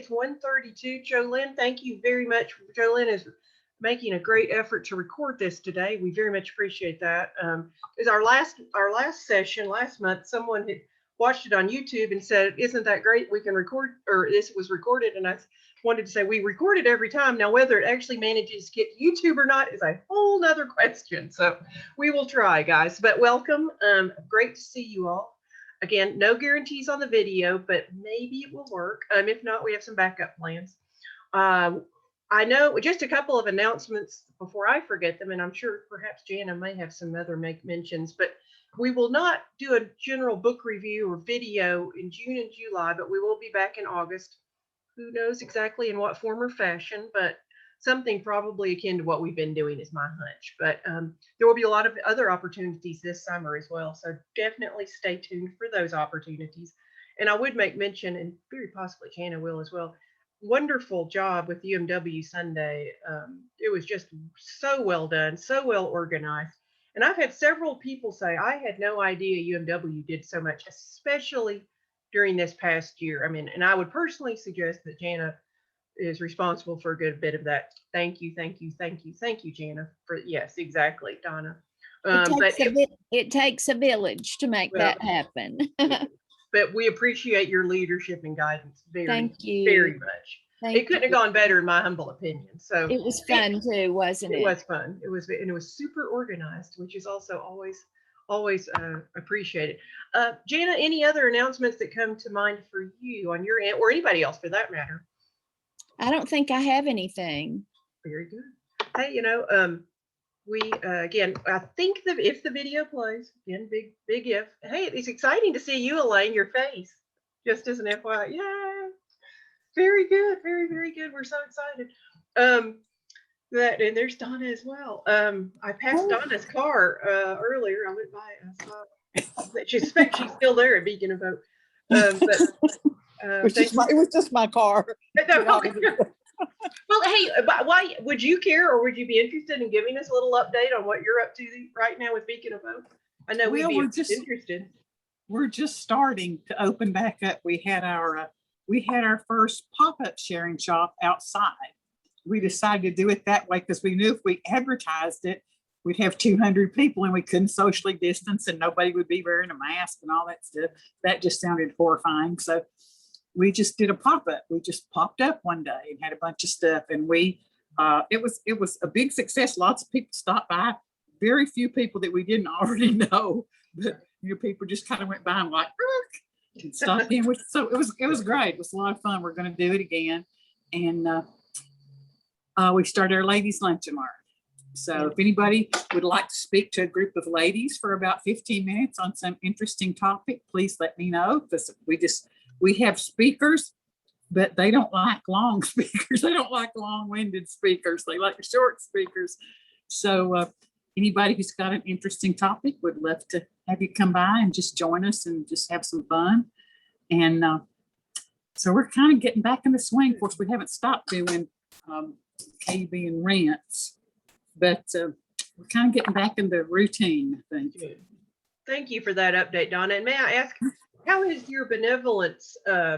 It's 1:32. Jolynn, thank you very much. Jolynn is making a great effort to record this today. We very much appreciate that. Is our last session last month, someone had watched it on YouTube and said, "Isn't that great? We can record," or this was recorded, and I wanted to say we record it every time. Now, whether it actually manages to get to YouTube or not is a whole nother question. So we will try, guys. But welcome. Great to see you all. Again, no guarantees on the video, but maybe it will work. If not, we have some backup plans. I know just a couple of announcements before I forget them, and I'm sure perhaps Jana may have some other mentions, but we will not do a general book review or video in June and July, but we will be back in August. Who knows exactly in what form or fashion, but something probably akin to what we've been doing is my hunch. But there will be a lot of other opportunities this summer as well. So definitely stay tuned for those opportunities. And I would make mention, and very possibly Jana will as well, wonderful job with UMW Sunday. It was just so well done, so well organized. And I've had several people say, I had no idea UMW did so much, especially during this past year. I mean, and I would personally suggest that Jana is responsible for a good bit of that. Thank you, thank you, thank you, thank you, Jana. For yes, exactly, Donna. It takes a village to make that happen. But we appreciate your leadership and guidance very, very much. It couldn't have gone better, in my humble opinion. So it was fun too, wasn't it? It was fun. It was, and it was super organized, which is also always appreciated. Jana, any other announcements that come to mind for you on your end, or anybody else for that matter? I don't think I have anything. Very good. Hey, we again, I think that if the video plays, again, big if. Hey, it's exciting to see you, Elaine, your face, just as an FYI. Yay! Very good, very good. We're so excited. That, and there's Donna as well. I passed Donna's car earlier. I went by. I saw that she suspects she's still there at Beacon of Hope. It was just my car. Well, hey, why would you care, or would you be interested in giving us a little update on what you're up to right now with Beacon of Hope? I know we'd be interested. We're just starting to open back up. We had our first pop-up sharing shop outside. We decided to do it that way because we knew if we advertised it, we'd have 200 people and we couldn't socially distance and nobody would be wearing a mask and all that stuff. That just sounded horrifying. So we just did a pop-up. We just popped up one day and had a bunch of stuff, and it was a big success. Lots of people stopped by. Very few people that we didn't already know, but people just kind of went by and like and stopped in. So it was great. It was a lot of fun. We're going to do it again, and we started our ladies' lunch tomorrow. So if anybody would like to speak to a group of ladies for about 15 minutes on some interesting topic, please let me know, because we have speakers, but they don't like long speakers. They don't like long-winded speakers. They like short speakers. So anybody who's got an interesting topic would love to have you come by and just join us and just have some fun. And so we're kind of getting back in the swing. Of course, we haven't stopped doing KB and rents, but we're kind of getting back in the routine, I think. Thank you for that update, Donna. And may I ask, how has your benevolence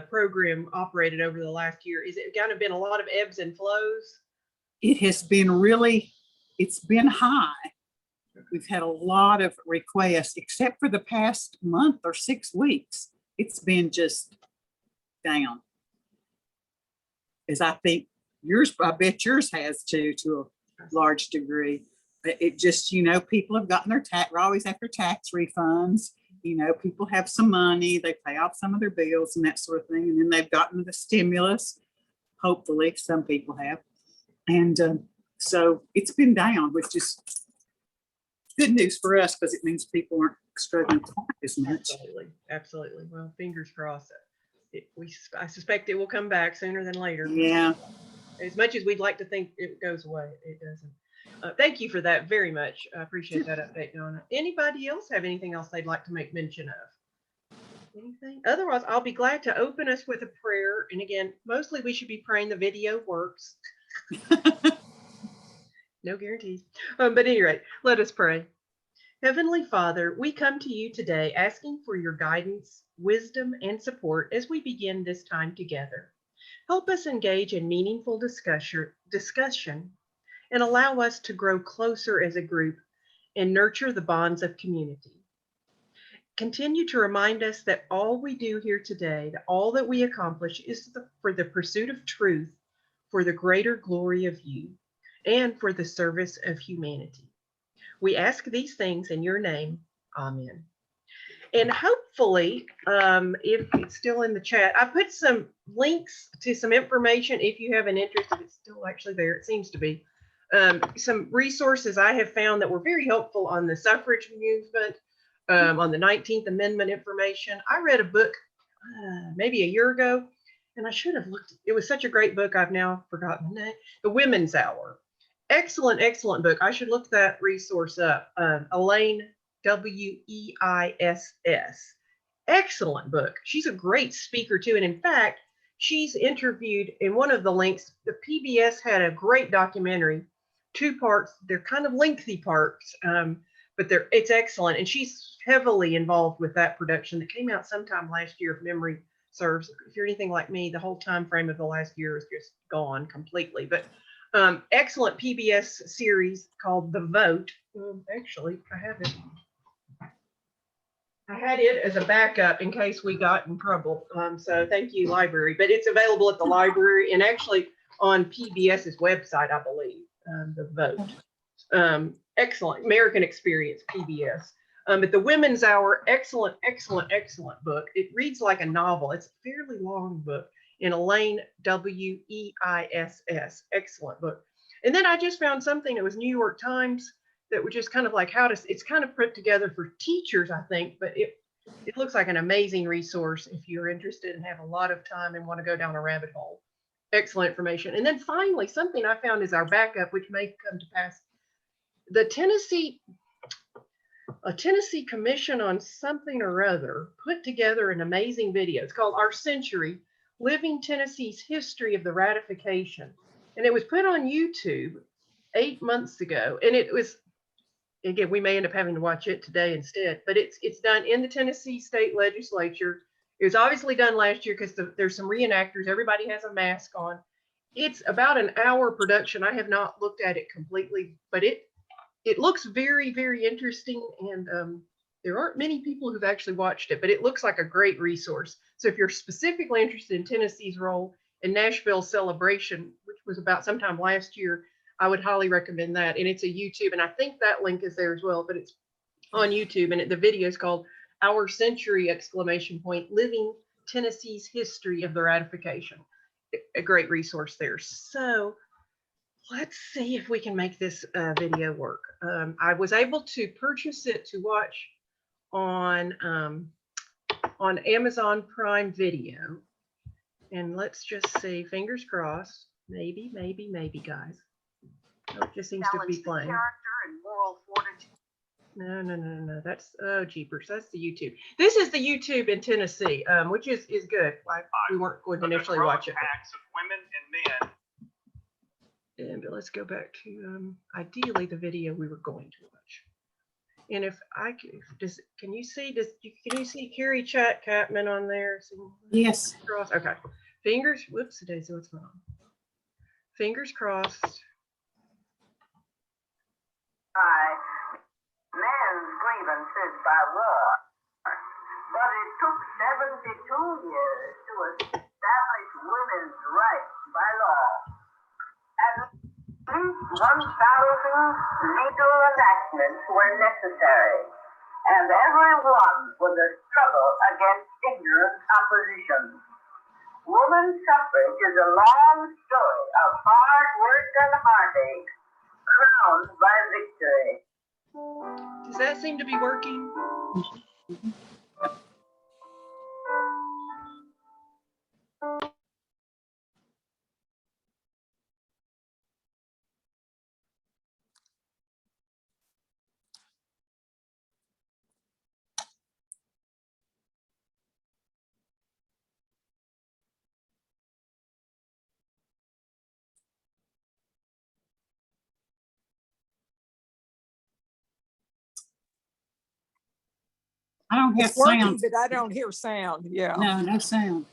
program operated over the last year? Is it kind of been a lot of ebbs and flows? It has been it's been high. We've had a lot of requests, except for the past month or 6 weeks. It's been just down. As I think I bet yours has too, to a large degree. It just, people have gotten their we're always after tax refunds. People have some money, they pay off some of their bills and that sort of thing. And then they've gotten the stimulus, hopefully some people have. And so it's been down, which is good news for us because it means people aren't struggling quite as much. Absolutely. Well, fingers crossed. I suspect it will come back sooner than later. Yeah. As much as we'd like to think it goes away, it doesn't. Thank you for that very much. I appreciate that update, Donna. Anybody else have anything else they'd like to make mention of? Anything? Otherwise, I'll be glad to open us with a prayer. And again, mostly we should be praying the video works. No guarantees. But at any rate, let us pray. Heavenly Father, we come to you today asking for your guidance, wisdom, and support as we begin this time together. help us engage in meaningful discussion and allow us to grow closer as a group and nurture the bonds of community. Continue to remind us that all we do here today, that all that we accomplish is for the pursuit of truth, for the greater glory of you, and for the service of humanity. We ask these things in your name. Amen. And hopefully, if it's still in the chat, I put some links to some information if you have an interest, if it's still actually there, it seems to be. Some resources I have found that were very helpful on the suffrage movement, on the 19th Amendment information. I read a book maybe a year ago, and I should have looked. It was such a great book. I've now forgotten the name. The Women's Hour. Excellent, excellent book. I should look that resource up. Elaine, Weiss. Excellent book. She's a great speaker too. And in fact, she's interviewed in one of the links. The PBS had a great documentary, 2 parts. They're kind of lengthy parts, but it's excellent. And she's heavily involved with that production that came out sometime last year, if memory serves. If you're anything like me, the whole time frame of the last year is just gone completely. But excellent PBS series called The Vote. Actually, I have it. I had it as a backup in case we got in trouble. So thank you, library. But it's available at the library and actually on PBS's website, I believe. The Vote. Excellent. American Experience, PBS. But The Women's Hour, excellent, excellent, excellent book. It reads like a novel. It's a fairly long book. In Elaine, Weiss. Excellent book. And then I just found something that was New York Times that was just kind of like it's kind of put together for teachers, I think, but it looks like an amazing resource if you're interested and have a lot of time and want to go down a rabbit hole. Excellent information. And then finally, something I found is our backup, which may come to pass. The Tennessee Commission on something or other put together an amazing video. It's called Our Century, Living Tennessee's History of the Ratification. And it was put on YouTube 8 months ago. And it was, again, we may end up having to watch it today instead, but it's done in the Tennessee State Legislature. It was obviously done last year because there's some reenactors. Everybody has a mask on. It's about an hour production. I have not looked at it completely, but it looks very, very interesting. And there aren't many people who've actually watched it, but it looks like a great resource. So if you're specifically interested in Tennessee's role in Nashville's celebration, which was about sometime last year, I would highly recommend that. And it's a YouTube, and I think that link is there as well, but it's on YouTube. And the video is called Our Century, ! Living Tennessee's History of the Ratification. A great resource there. So let's see if we can make this video work. I was able to purchase it to watch on Amazon Prime Video. And let's just see, fingers crossed. Maybe, guys. Oh, it just seems to be playing. No. That's, oh, jeepers. That's the YouTube. This is the YouTube in Tennessee, which is good. We weren't going to initially watch it. Of women and men. And let's go back to, ideally, the video we were going to watch. And if I can you see Carrie Chapman on there? Yes. Okay. Whoops, daisy, what's going on? Fingers crossed. Men's grievances by war, but it took 72 years to establish women's rights by law. At least 1,000 legal enactments were necessary, and every one was a struggle against ignorant opposition. Women's suffrage is a long story of hard work and heartache, crowned by victory. Does that seem to be working? I don't have It's working, sound. but I don't hear sound. Yeah. No sound.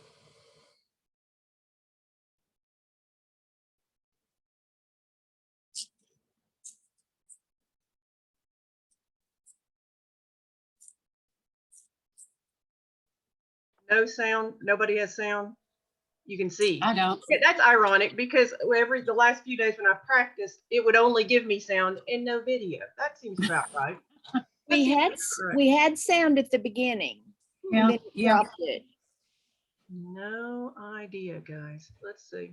No sound? Nobody has sound? You can see. I don't. Yeah, that's ironic because the last few days when I practiced, it would only give me sound and no video. That seems about right. We seems had, about right. we had sound at the beginning. Yeah, And then it yeah. dropped it. No idea, guys. Let's see.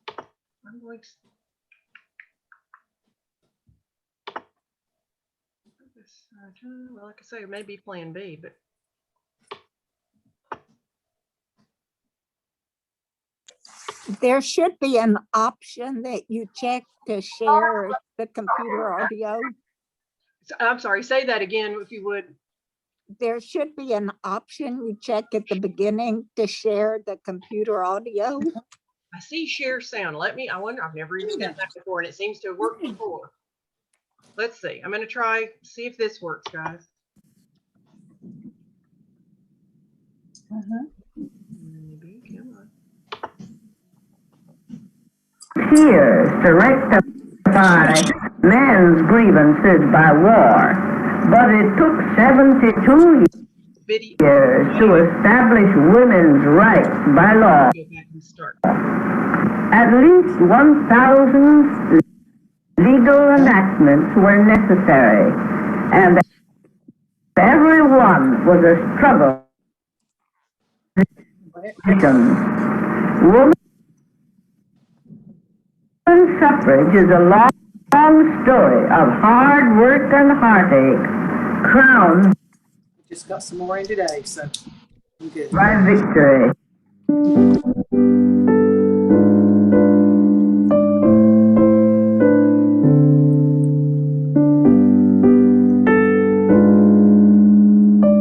I'm going to. Well, like I say, it may be plan B, but. There should be an option that you check to share the computer audio. I'm sorry, say that again if you would. There should be an option you check at the beginning to share the computer audio. I see share sound. I wonder, I've never even done that before and it seems to have worked before. Let's see. I'm going to try, see if this works, guys. Maybe, come on. Years to rectify men's grievances by war, but it took 72 years to establish women's rights by law. Go back and start. At least 1,000 legal enactments were necessary, and every one was a struggle. Women's suffrage is a long story of hard work and heartache, crowned Just got some more in today, so I'm good. by victory.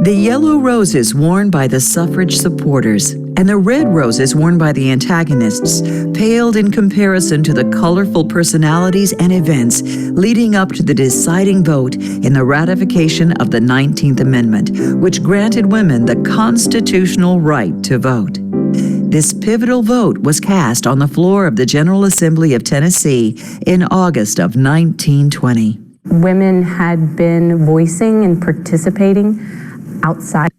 The yellow roses worn by the suffrage supporters and the red roses worn by the antagonists paled in comparison to the colorful personalities and events leading up to the deciding vote in the ratification of the 19th Amendment, which granted women the constitutional right to vote. This pivotal vote was cast on the floor of the General Assembly of Tennessee in August of 1920. Women had been voicing and participating outside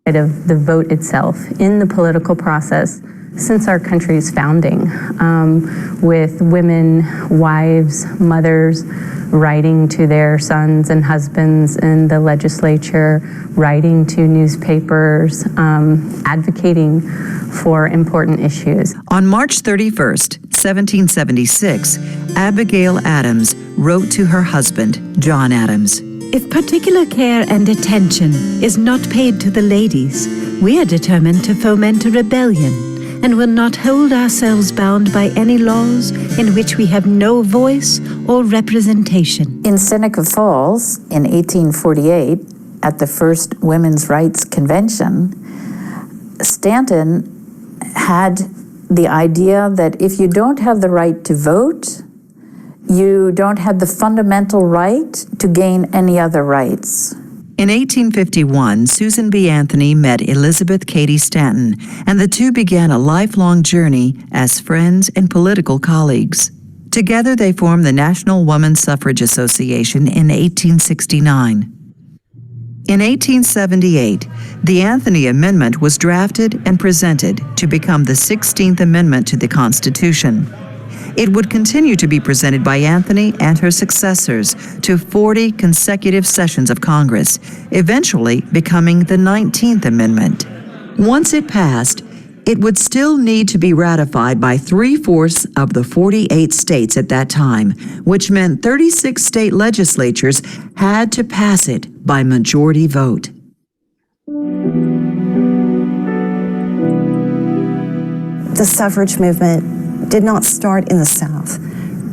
of the vote itself in the political process since our country's founding, with women, wives, mothers, writing to their sons and husbands in the legislature, writing to newspapers, advocating for important issues. On March 31st, 1776, Abigail Adams wrote to her husband, John Adams. If particular care and attention is not paid to the ladies, we are determined to foment a rebellion and will not hold ourselves bound by any laws in which we have no voice or representation. In Seneca Falls in 1848, at the first Women's Rights Convention, Stanton had the idea that if you don't have the right to vote, you don't have the fundamental right to gain any other rights. In 1851, Susan B. Anthony met Elizabeth Cady Stanton, and the two began a lifelong journey as friends and political colleagues. Together, they formed the National Woman Suffrage Association in 1869. In 1878, the Anthony Amendment was drafted and presented to become the 16th Amendment to the Constitution. It would continue to be presented by Anthony and her successors to 40 consecutive sessions of Congress, eventually becoming the 19th Amendment. Once it passed, it would still need to be ratified by 3/4 of the 48 states at that time, which meant 36 state legislatures had to pass it by majority vote. The suffrage movement did not start in the South,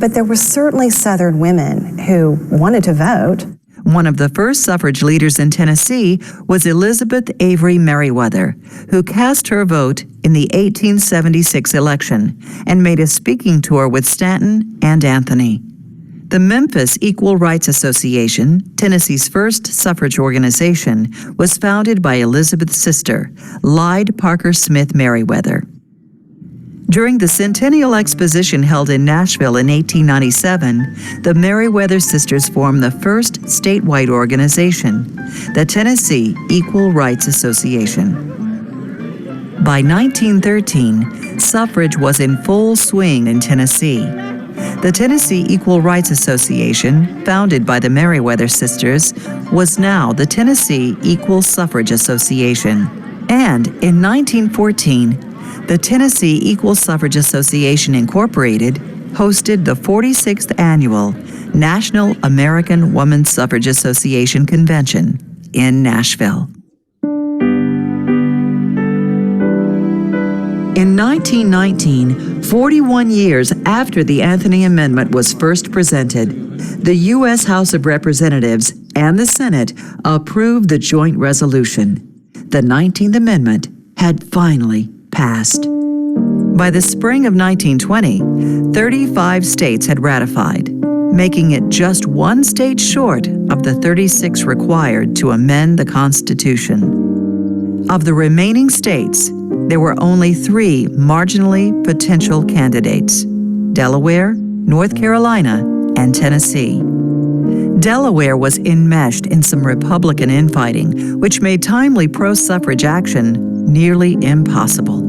but there were certainly Southern women who wanted to vote. One of the first suffrage leaders in Tennessee was Elizabeth Avery Merriweather, who cast her vote in the 1876 election and made a speaking tour with Stanton and Anthony. The Memphis Equal Rights Association, Tennessee's first suffrage organization, was founded by Elizabeth's sister, Lyde Parker Smith Merriweather. During the Centennial Exposition held in Nashville in 1897, the Meriwether Sisters formed the first statewide organization, the Tennessee Equal Rights Association. By 1913, suffrage was in full swing in Tennessee. The Tennessee Equal Rights Association, founded by the Meriwether Sisters, was now the Tennessee Equal Suffrage Association. And in 1914, the Tennessee Equal Suffrage Association Incorporated hosted the 46th Annual National American Woman Suffrage Association Convention in Nashville. In 1919, 41 years after the Anthony Amendment was first presented, the U.S. House of Representatives and the Senate approved the joint resolution. The 19th Amendment had finally passed. By the spring of 1920, 35 states had ratified, making it just one state short of the 36 required to amend the Constitution. Of the remaining states, there were only 3 marginally potential candidates: Delaware, North Carolina, and Tennessee. Delaware was enmeshed in some Republican infighting, which made timely pro-suffrage action nearly impossible.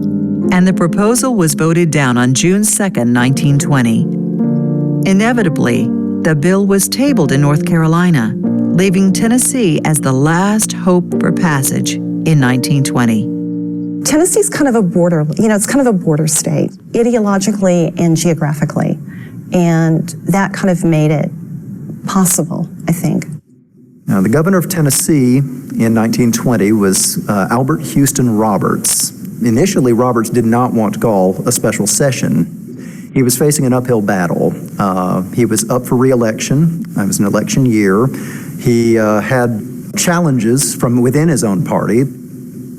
And the proposal was voted down on June 2, 1920. Inevitably, the bill was tabled in North Carolina, leaving Tennessee as the last hope for passage in 1920. Tennessee's kind of a border, it's kind of a border state, ideologically and geographically. And that kind of made it possible, I think. Now, the governor of Tennessee in 1920 was Albert Houston Roberts. Initially, Roberts did not want to call a special session. He was facing an uphill battle. He was up for re-election. It was an election year. He had challenges from within his own party.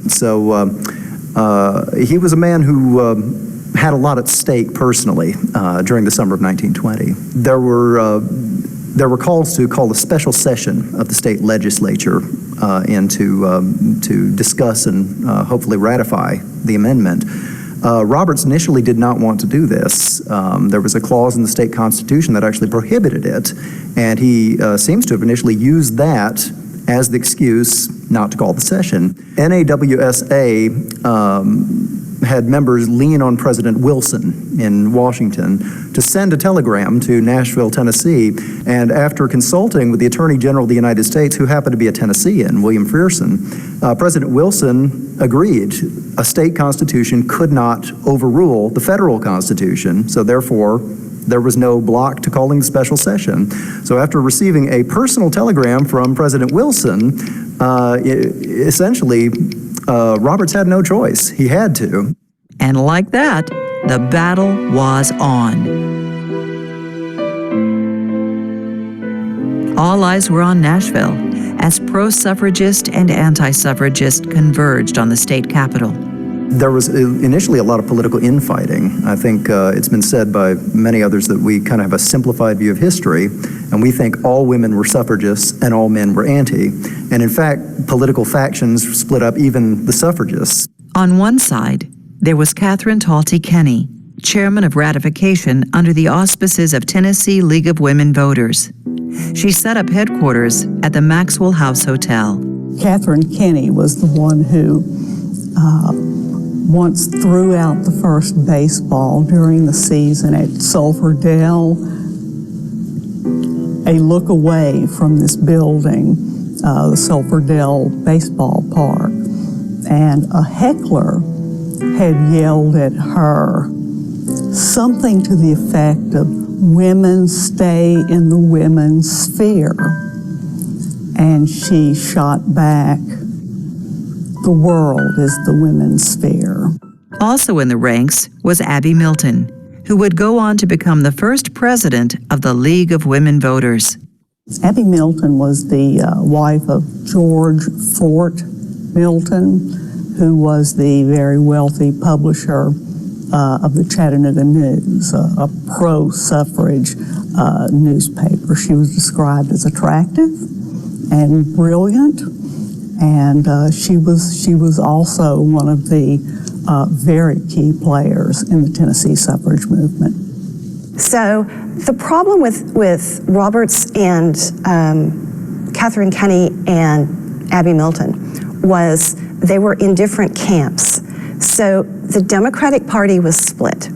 So he was a man who had a lot at stake personally during the summer of 1920. There were calls to call a special session of the state legislature to discuss and hopefully ratify the amendment. Roberts initially did not want to do this. There was a clause in the state constitution that actually prohibited it, and he seems to have initially used that as the excuse not to call the session. NAWSA had members lean on President Wilson in Washington to send a telegram to Nashville, Tennessee, and after consulting with the Attorney General of the United States, who happened to be a Tennessean, William Pearson, President Wilson agreed a state constitution could not overrule the federal constitution, so therefore there was no block to calling the special session. So after receiving a personal telegram from President Wilson, essentially, Roberts had no choice. He had to. And like that, the battle was on. All eyes were on Nashville as pro-suffragist and anti-suffragist converged on the state capitol. There was initially a lot of political infighting. I think it's been said by many others that we kind of have a simplified view of history, and we think all women were suffragists and all men were anti. And in fact, political factions split up even the suffragists. On one side, there was Catherine Talty Kenny, chairman of ratification under the auspices of Tennessee League of Women Voters. She set up headquarters at the Maxwell House Hotel. Catherine Kenny was the one who once threw out the first baseball during the season at Sulphur Dell, a look away from this building, the Sulphur Dell baseball park. And a heckler had yelled at her something to the effect of, "Women stay in the women's sphere." And she shot back, "The world is the women's sphere." Also in the ranks was Abby Milton, who would go on to become the first president of the League of Women Voters. Abby Milton was the wife of George Fort Milton, who was the very wealthy publisher of the Chattanooga News, a pro-suffrage newspaper. She was described as attractive and brilliant, and she was also one of the very key players in the Tennessee suffrage movement. So the problem with Roberts and Catherine Kenny and Abby Milton was they were in different camps. So the Democratic Party was split.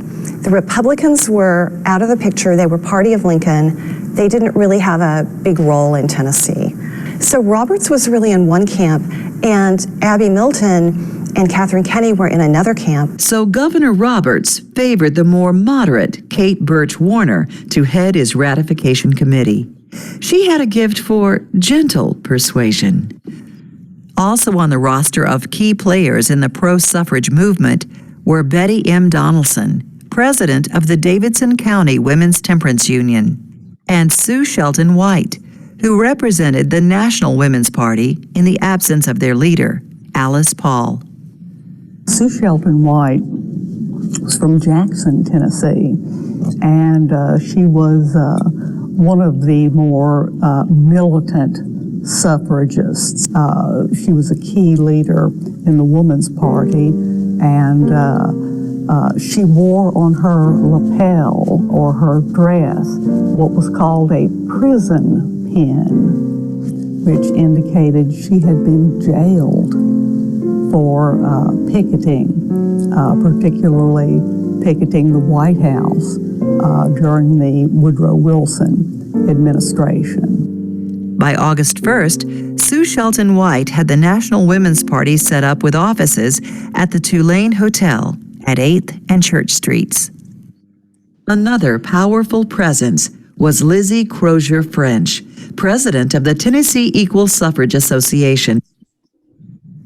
The Republicans were out of the picture. They were party of Lincoln. They didn't really have a big role in Tennessee. So Roberts was really in one camp, and Abby Milton and Catherine Kenny were in another camp. So Governor Roberts favored the more moderate Kate Birch Warner to head his ratification committee. She had a gift for gentle persuasion. Also on the roster of key players in the pro-suffrage movement were Betty M. Donaldson, president of the Davidson County Women's Temperance Union, and Sue Shelton White, who represented the National Women's Party in the absence of their leader, Alice Paul. Sue Shelton White was from Jackson, Tennessee, and she was one of the more militant suffragists. She was a key leader in the Women's Party, and she wore on her lapel or her dress what was called a prison pin, which indicated she had been jailed for picketing, particularly picketing the White House during the Woodrow Wilson administration. By August 1st, Sue Shelton White had the National Women's Party set up with offices at the Tulane Hotel at 8th and Church Streets. Another powerful presence was Lizzie Crozier French, president of the Tennessee Equal Suffrage Association.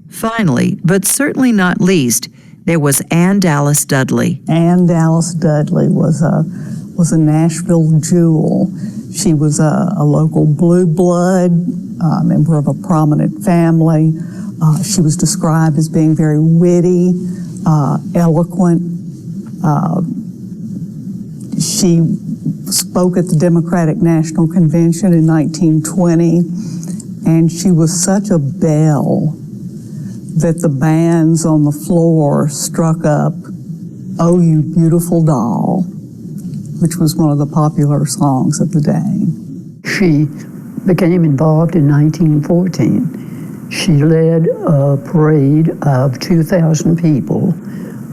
Finally, but certainly not least, there was Ann Dallas Dudley. Ann Dallas Dudley was a Nashville jewel. She was a local blue blood, member of a prominent family. She was described as being very witty, eloquent. She spoke at the Democratic National Convention in 1920, and she was such a belle that the bands on the floor struck up "Oh, You Beautiful Doll," which was one of the popular songs of the day. She became involved in 1914. She led a parade of 2,000 people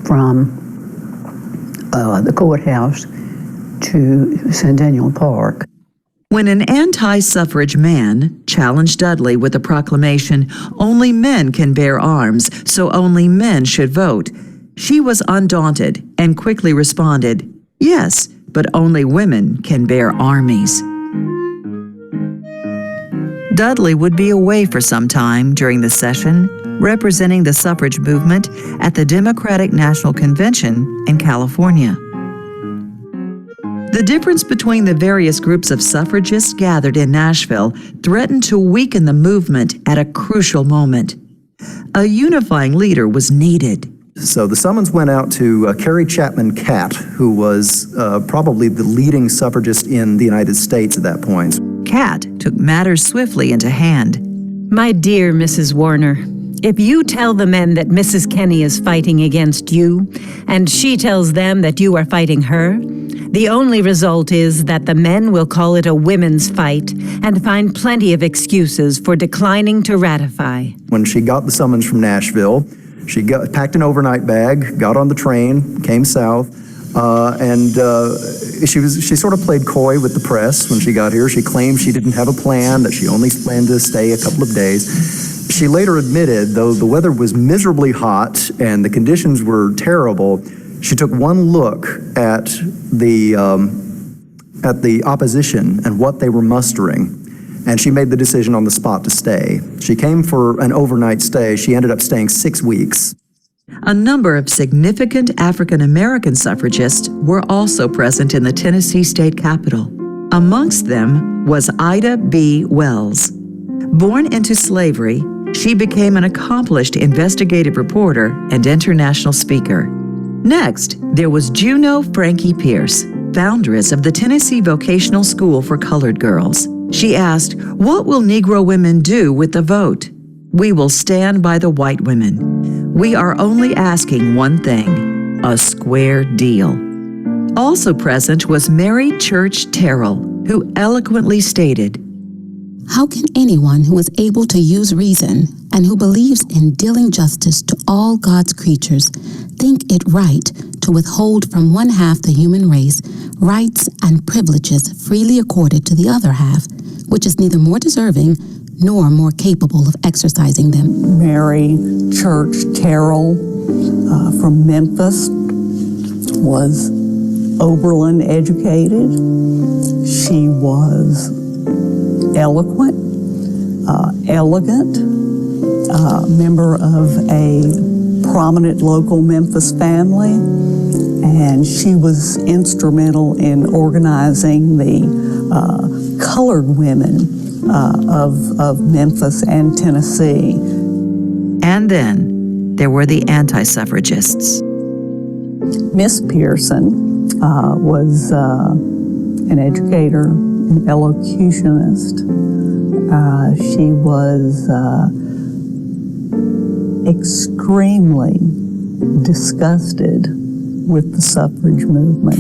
from the courthouse to Centennial Park. When an anti-suffrage man challenged Dudley with the proclamation, "Only men can bear arms, so only men should vote," she was undaunted and quickly responded, "Yes, but only women can bear armies." Dudley would be away for some time during the session, representing the suffrage movement at the Democratic National Convention in California. The difference between the various groups of suffragists gathered in Nashville threatened to weaken the movement at a crucial moment. A unifying leader was needed. So the summons went out to Carrie Chapman Catt, who was probably the leading suffragist in the United States at that point. Catt took matters swiftly into hand. My dear Mrs. Warner, if you tell the men that Mrs. Kenny is fighting against you, and she tells them that you are fighting her, the only result is that the men will call it a women's fight and find plenty of excuses for declining to ratify. When she got the summons from Nashville, she packed an overnight bag, got on the train, came south, and she sort of played coy with the press when she got here. She claimed she didn't have a plan, that she only planned to stay a couple of days. She later admitted, though the weather was miserably hot and the conditions were terrible, she took one look at the opposition and what they were mustering, and she made the decision on the spot to stay. She came for an overnight stay. She ended up staying 6 weeks. A number of significant African American suffragists were also present in the Tennessee state capitol. Amongst them was Ida B. Wells. Born into slavery, she became an accomplished investigative reporter and international speaker. Next, there was Juno Frankie Pierce, foundress of the Tennessee Vocational School for Colored Girls. She asked, "What will Negro women do with the vote?" "We will stand by the white women. We are only asking one thing, a square deal. Also present was Mary Church Terrell, who eloquently stated, "How can anyone who is able to use reason and who believes in dealing justice to all God's creatures think it right to withhold from one half the human race rights and privileges freely accorded to the other half, which is neither more deserving nor more capable of exercising them?" Mary Church Terrell from Memphis was Oberlin educated. She was eloquent, elegant, member of a prominent local Memphis family, and she was instrumental in organizing the colored women of Memphis and Tennessee. And then there were the anti-suffragists. Miss Pearson was an educator, an elocutionist. She was extremely disgusted with the suffrage movement.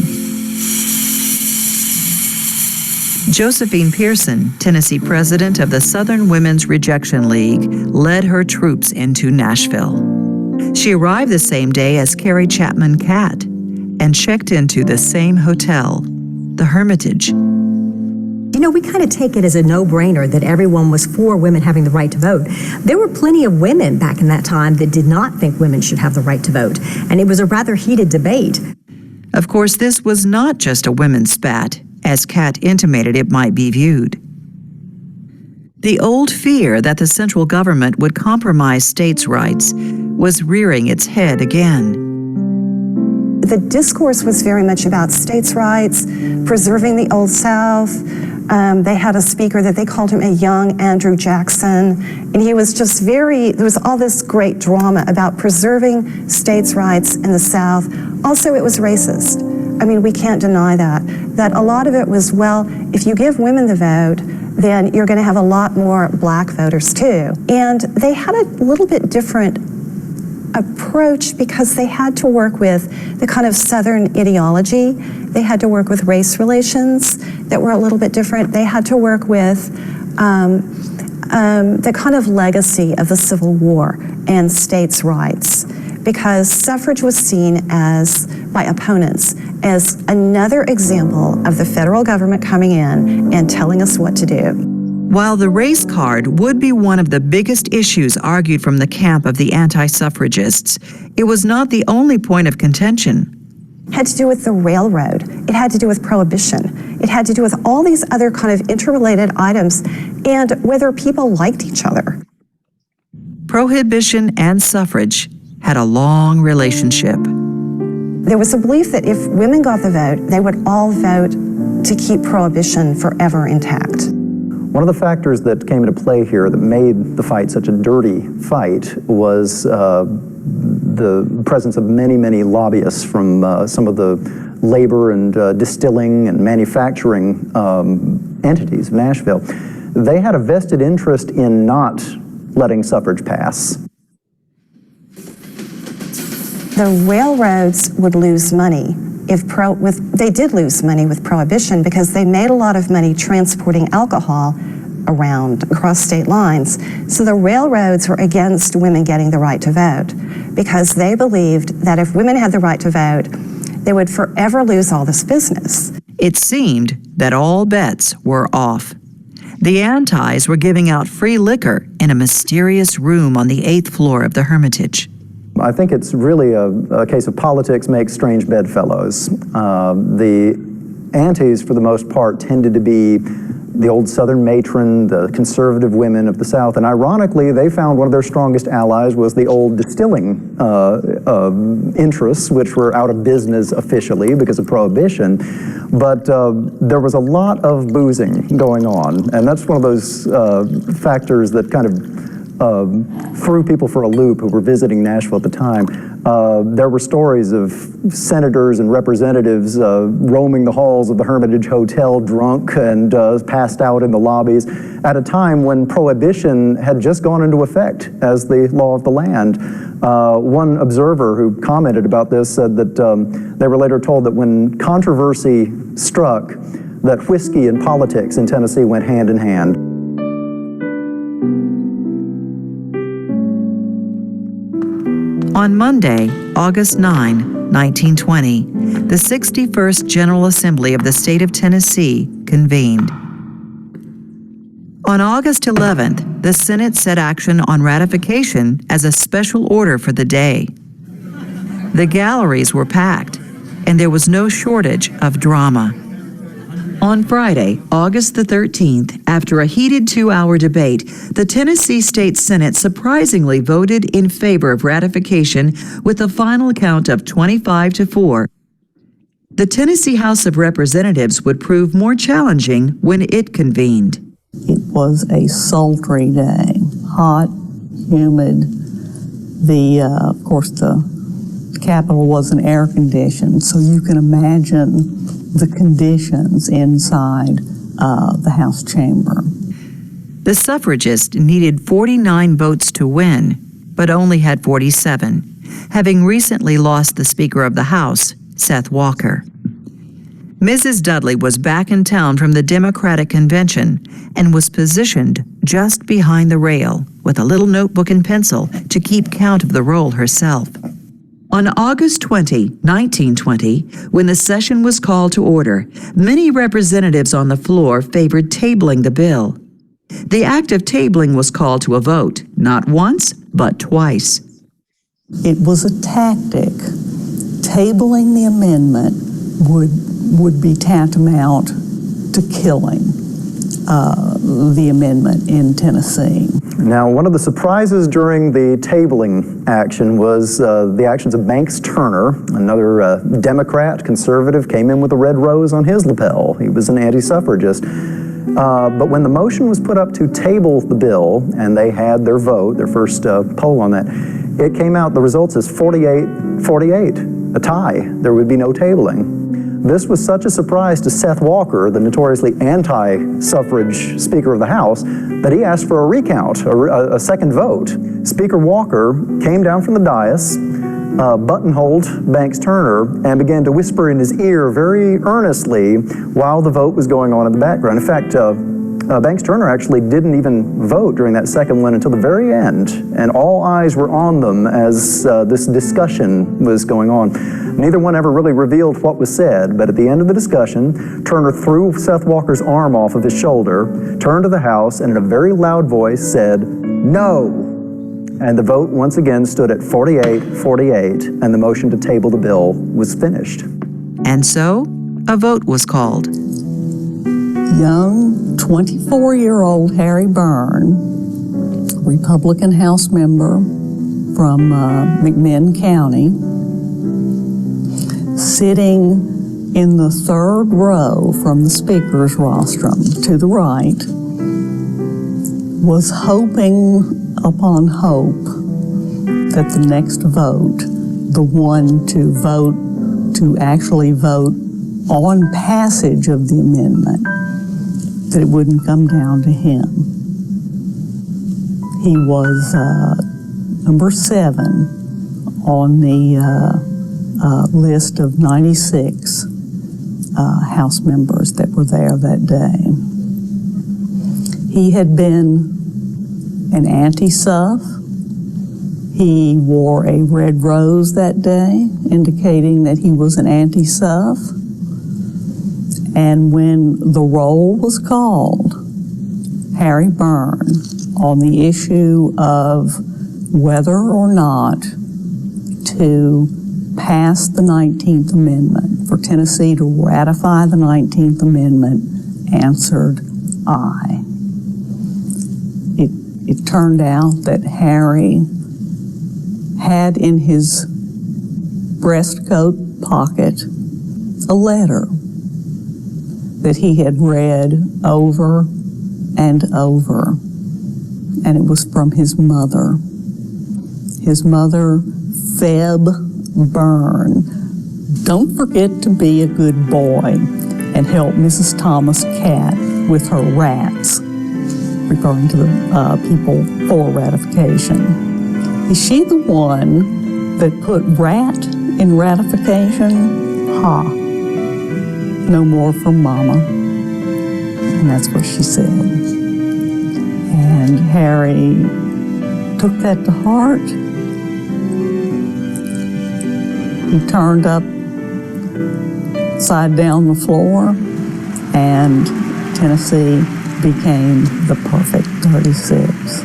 Josephine Pearson, Tennessee president of the Southern Women's Rejection League, led her troops into Nashville. She arrived the same day as Carrie Chapman Catt and checked into the same hotel, the Hermitage. You know, we kind of take it as a no-brainer that everyone was for women having the right to vote. There were plenty of women back in that time that did not think women should have the right to vote, and it was a rather heated debate. Of course, this was not just a women's spat, as Catt intimated it might be viewed. The old fear that the central government would compromise states' rights was rearing its head again. The discourse was very much about states' rights, preserving the Old South. They had a speaker that they called him a young Andrew Jackson, and he was just there was all this great drama about preserving states' rights in the South. Also, it was racist. I mean, we can't deny that a lot of it was, well, if you give women the vote, then you're going to have a lot more black voters too. And they had a little bit different approach because they had to work with the kind of Southern ideology. They had to work with race relations that were a little bit different. They had to work with the kind of legacy of the Civil War and states' rights, because suffrage was seen as, by opponents, as another example of the federal government coming in and telling us what to do. While the race card would be one of the biggest issues argued from the camp of the anti-suffragists, it was not the only point of contention. It had to do with the railroad. It had to do with prohibition. It had to do with all these other kind of interrelated items and whether people liked each other. Prohibition and suffrage had a long relationship. There was a belief that if women got the vote, they would all vote to keep prohibition forever intact. One of the factors that came into play here that made the fight such a dirty fight was the presence of many, many lobbyists from some of the labor and distilling and manufacturing entities of Nashville. They had a vested interest in not letting suffrage pass. The railroads would lose money they did lose money with prohibition because they made a lot of money transporting alcohol across state lines. So the railroads were against women getting the right to vote because they believed that if women had the right to vote, they would forever lose all this business. It seemed that all bets were off. The antis were giving out free liquor in a mysterious room on the 8th floor of the Hermitage. I think it's really a case of politics makes strange bedfellows. The antis, for the most part, tended to be the old Southern matron, the conservative women of the South, and ironically, they found one of their strongest allies was the old distilling interests, which were out of business officially because of prohibition, but there was a lot of boozing going on, and that's one of those factors that kind of threw people for a loop who were visiting Nashville at the time. There were stories of senators and representatives roaming the halls of the Hermitage Hotel drunk and passed out in the lobbies at a time when prohibition had just gone into effect as the law of the land. One observer who commented about this said that they were later told that when controversy struck, that whiskey and politics in Tennessee went hand in hand. On Monday, August 9, 1920, the 61st General Assembly of the state of Tennessee convened. On August 11th, the Senate set action on ratification as a special order for the day. The galleries were packed, and there was no shortage of drama. On Friday, August the 13th, after a heated 2-hour debate, the Tennessee State Senate surprisingly voted in favor of ratification with a final count of 25-4. The Tennessee House of Representatives would prove more challenging when it convened. It was a sultry day, hot, humid. Of course, the Capitol wasn't air conditioned, so you can imagine the conditions inside the House chamber. The suffragists needed 49 votes to win, but only had 47, having recently lost the Speaker of the House, Seth Walker. Mrs. Dudley was back in town from the Democratic convention and was positioned just behind the rail with a little notebook and pencil to keep count of the roll herself. On August 20, 1920, when the session was called to order, many representatives on the floor favored tabling the bill. The act of tabling was called to a vote, not once, but twice. It was a tactic. Tabling the amendment would be tantamount to killing the amendment in Tennessee. Now, one of the surprises during the tabling action was the actions of Banks Turner, another Democrat, conservative, came in with a red rose on his lapel. He was an anti-suffragist. But when the motion was put up to table the bill, and they had their vote, their first poll on that, it came out, the results is 48-48, a tie. There would be no tabling. This was such a surprise to Seth Walker, the notoriously anti-suffrage Speaker of the House, that he asked for a recount, a second vote. Speaker Walker came down from the dais, buttonholed Banks Turner, and began to whisper in his ear very earnestly while the vote was going on in the background. In fact, Banks Turner actually didn't even vote during that second one until the very end, and all eyes were on them as this discussion was going on. Neither one ever really revealed what was said, but at the end of the discussion, Turner threw Seth Walker's arm off of his shoulder, turned to the House, and in a very loud voice said, "No!" And the vote once again stood at 48-48, and the motion to table the bill was finished. And so, a vote was called. Young 24-year-old Harry Byrne, Republican House member from McMinn County, sitting in the third row from the Speaker's rostrum to the right, was hoping upon hope that the next vote, the one to actually vote on passage of the amendment, that it wouldn't come down to him. He was number 7 on the list of 96 House members that were there that day. He had been an anti-suff. He wore a red rose that day, indicating that he was an anti-suff. And when the roll was called, Harry Byrne, on the issue of whether or not to pass the 19th Amendment, for Tennessee to ratify the 19th Amendment, answered aye. It turned out that Harry had in his breast coat pocket a letter that he had read over and over and it was from his mother. His mother, Feb Byrne. Don't forget to be a good boy and help Mrs. Thomas Cat with her rats, referring to the people for ratification. Is she the one that put rat in ratification? Ha. No more from Mama. And that's what she said. And Harry took that to heart. He turned upside down the floor, and Tennessee became the perfect 36.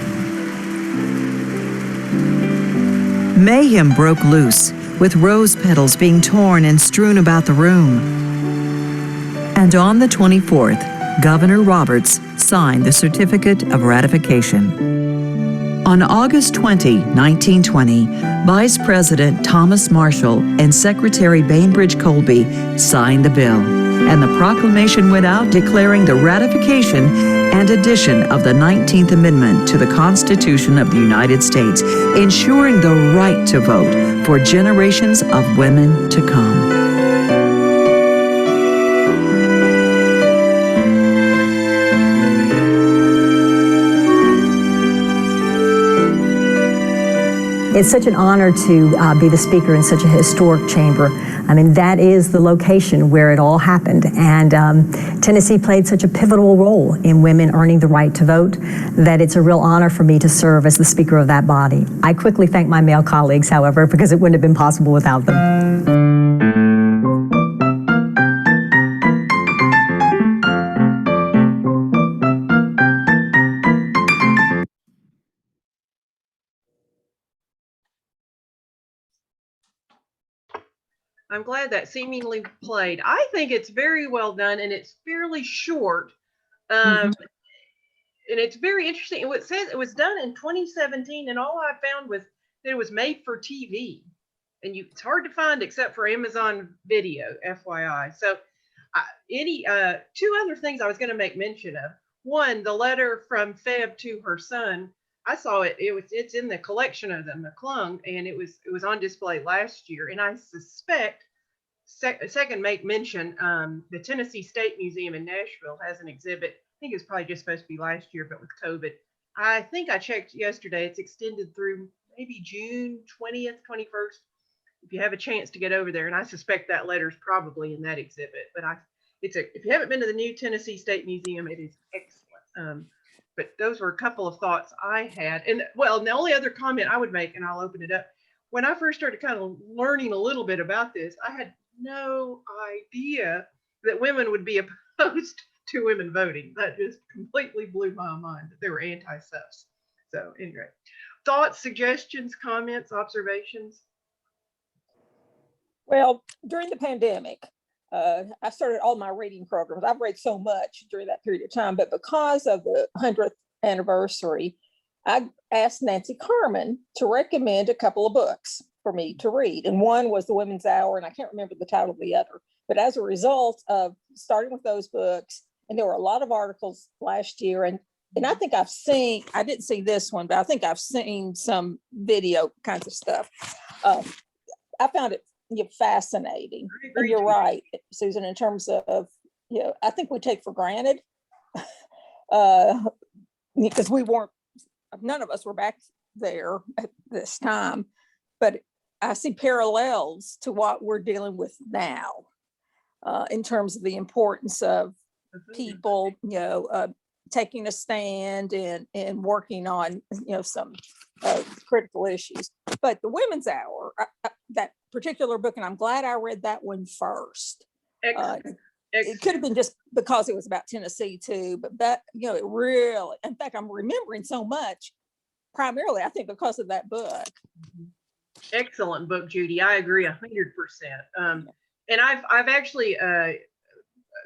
Mayhem broke loose, with rose petals being torn and strewn about the room. And on the 24th, Governor Roberts signed the Certificate of Ratification. On August 20, 1920, Vice President Thomas Marshall and Secretary Bainbridge Colby signed the bill, and the proclamation went out declaring the ratification and addition of the 19th Amendment to the Constitution of the United States, ensuring the right to vote for generations of women to come. It's such an honor to be the speaker in such a historic chamber. I mean, that is the location where it all happened. And Tennessee played such a pivotal role in women earning the right to vote that it's a real honor for me to serve as the speaker of that body. I quickly thank my male colleagues, however, because it wouldn't have been possible without them. I'm glad that seemingly played. I think it's very well done, and it's fairly short. And it's very interesting. It says it was done in 2017, and all I found was that it was made for TV. And it's hard to find except for Amazon Video, FYI. So two other things I was going to make mention of. One, the letter from Feb to her son. I saw it. It's in the collection of them, McClung, and it was on display last year. And I suspect, second make mention, the Tennessee State Museum in Nashville has an exhibit. I think it's probably just supposed to be last year, but with COVID, I think I checked yesterday. It's extended through maybe June 20th, 21st. If you have a chance to get over there, and I suspect that letter's probably in that exhibit. But if you haven't been to the new Tennessee State Museum, it is excellent. But those were a couple of thoughts I had. And well, the only other comment I would make, and I'll open it up. When I first started kind of learning a little bit about this, I had no idea that women would be opposed to women voting. That just completely blew my mind that they were anti-sus. So anyway, thoughts, suggestions, comments, observations? Well, during the pandemic, I started all my reading programs. I've read so much during that period of time, but because of the 100th anniversary, I asked Nancy Carmen to recommend a couple of books for me to read. And one was The Women's Hour, and I can't remember the title of the other. But as a result of starting with those books, and there were a lot of articles last year, and I think I didn't see this one, but I think I've seen some video kinds of stuff. I found it fascinating. And you're right, Susan, in terms of, I think we take for granted because none of us were back there at this time, but I see parallels to what we're dealing with now in terms of the importance of people, taking a stand and working on, some critical issues. But the Women's Hour, that particular book, and I'm glad I read that one first. It could have been just because it was about Tennessee too, but that, it really, in fact, I'm remembering so much, primarily, I think, because of that book. Excellent book, Judy. I agree 100%. And I've actually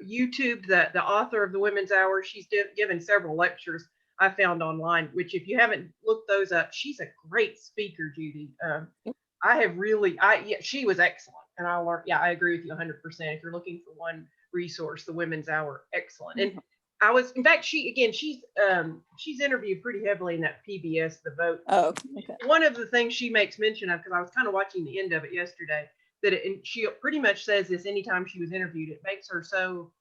YouTubed the author of the Women's Hour. She's given several lectures I found online, which if you haven't looked those up, she's a great speaker, Judy. She was excellent. And I learned, I agree with you 100%. If you're looking for one resource, the Women's Hour, excellent. And I was, in fact, she's interviewed pretty heavily in that PBS, The Vote. Oh, okay. One of the things she makes mention of, because I was kind of watching the end of it yesterday, that and she pretty much says this anytime she was interviewed, it makes her so,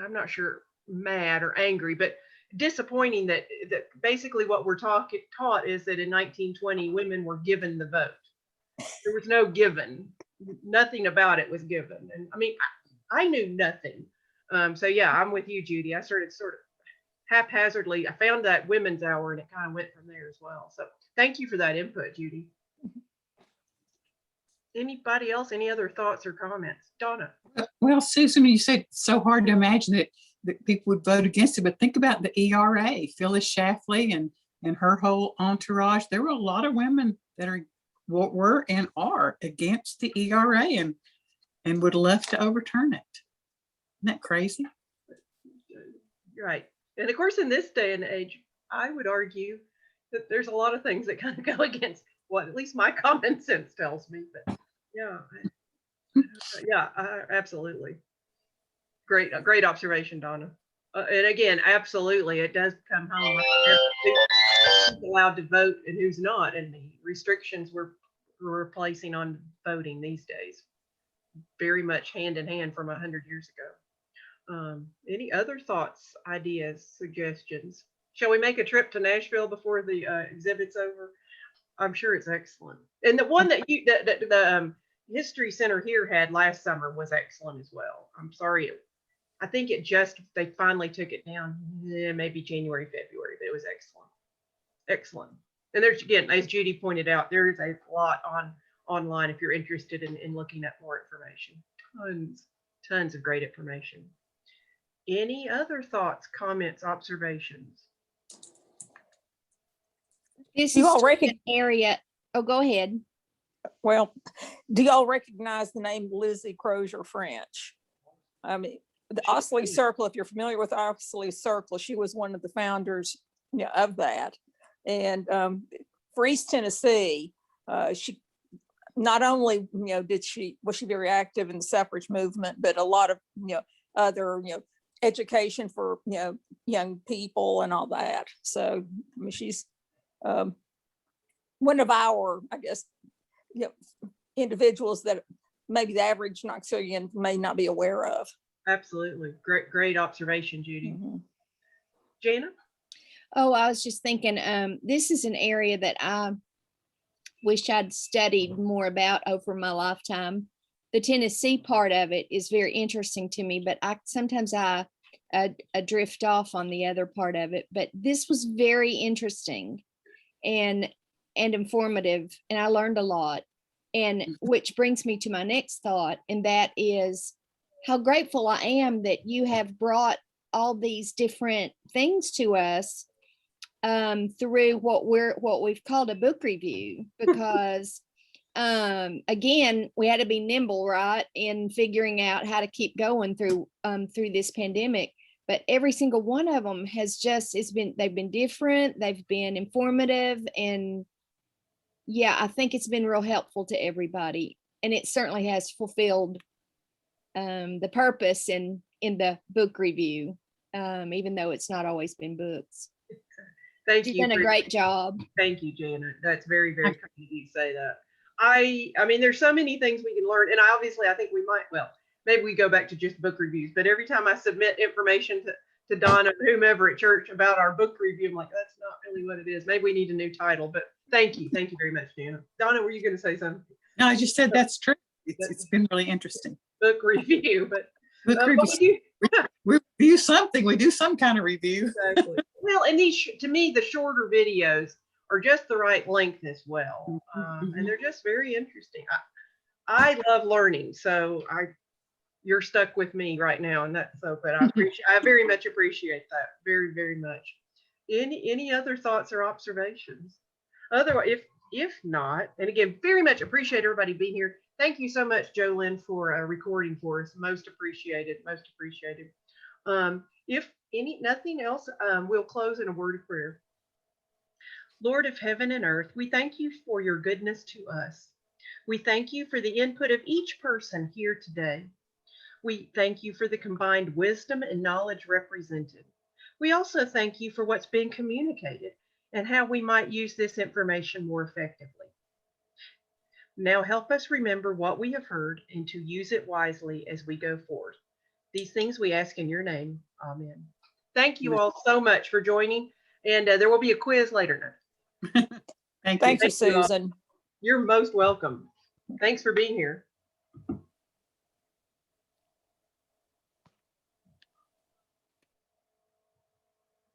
I'm not sure, mad or angry, but disappointing that basically what we're taught is that in 1920 women were given the vote. There was no given. Nothing about it was given. And I mean, I knew nothing. So yeah, I'm with you, Judy. I started sort of haphazardly. I found that women's hour and it kind of went from there as well. So thank you for that input, Judy. Anybody else? Any other thoughts or comments? Donna. Well, Susan, you said it's so hard to imagine that people would vote against it, but think about the ERA, Phyllis Schlafly and her whole entourage. There were a lot of women that were and are against the ERA and would love to overturn it. Isn't that crazy? Right. And of course, in this day and age, I would argue that there's a lot of things that kind of go against what at least my common sense tells me. But yeah, absolutely. Great observation, Donna. And again, absolutely, it does come home who's allowed to vote and who's not, and the restrictions we're placing on voting these days, very much hand in hand from 100 years ago. Any other thoughts, ideas, suggestions? Shall we make a trip to Nashville before the exhibit's over? I'm sure it's excellent. And the one that the History Center here had last summer was excellent as well. I'm sorry, I think they finally took it down, maybe January, February, but it was excellent. Excellent. And there's, again, as Judy pointed out, there is a lot online if you're interested in looking at more information. Tons of great information. Any other thoughts, comments, observations? This You is all just reckon- an area. Oh, go ahead. Well, do y'all recognize the name Lizzie Crozier French? I mean, the Osley Circle, if you're familiar with Osley Circle, she was one of the founders of that. And for East Tennessee, she not only was she very active in the suffrage movement, but a lot of other education for young people and all that. So I mean, she's one of our, I guess, individuals that maybe the average Knoxvillian may not be aware of. Absolutely. Great observation, Judy. Mm-hmm. Jana? Oh, I was just thinking, this is an area that I wish I'd studied more about over my lifetime. The Tennessee part of it is very interesting to me, but sometimes I drift off on the other part of it. But this was very interesting and informative, and I learned a lot. And which brings me to my next thought, and that is how grateful I am that you have brought all these different things to us through what we've called a book review, because again, we had to be nimble, right, in figuring out how to keep going through this pandemic. But every single one of them they've been different, they've been informative, and yeah, I think it's been real helpful to everybody, and it certainly has fulfilled the purpose in the book review, even though it's not always been books. Thank you. You've done a great job. Thank you, Janet. That's very, very kind of you to say that. I mean, there's so many things we can learn, and I think we might, maybe we go back to just book reviews, but every time I submit information to Donna or whomever at church about our book review, I'm like, that's not really what it is. Maybe we need a new title, but thank you very much, Janet. Donna, were you going to say something? No, I just said that's true. It's been really interesting. Book review, but we review something. We do some kind of review. Exactly. Well, and these, to me, the shorter videos are just the right length as well, and they're just very interesting. I love learning, so you're stuck with me right now, and that's so. But I very much appreciate that, very, very much. Any other thoughts or observations? Otherwise, if not, and again, very much appreciate everybody being here. Thank you so much, Jolynn, for recording for us. Most appreciated. Most appreciated. If nothing else, we'll close in a word of prayer. Lord of heaven and earth, we thank you for your goodness to us. We thank you for the input of each person here today. We thank you for the combined wisdom and knowledge represented. We also thank you for what's being communicated and how we might use this information more effectively. Now help us remember what we have heard and to use it wisely as we go forward. These things we ask in your name. Amen. Thank you all so much for joining. And there will be a quiz later now. Thank you. Thank you, Susan. You're most welcome. Thanks for being here.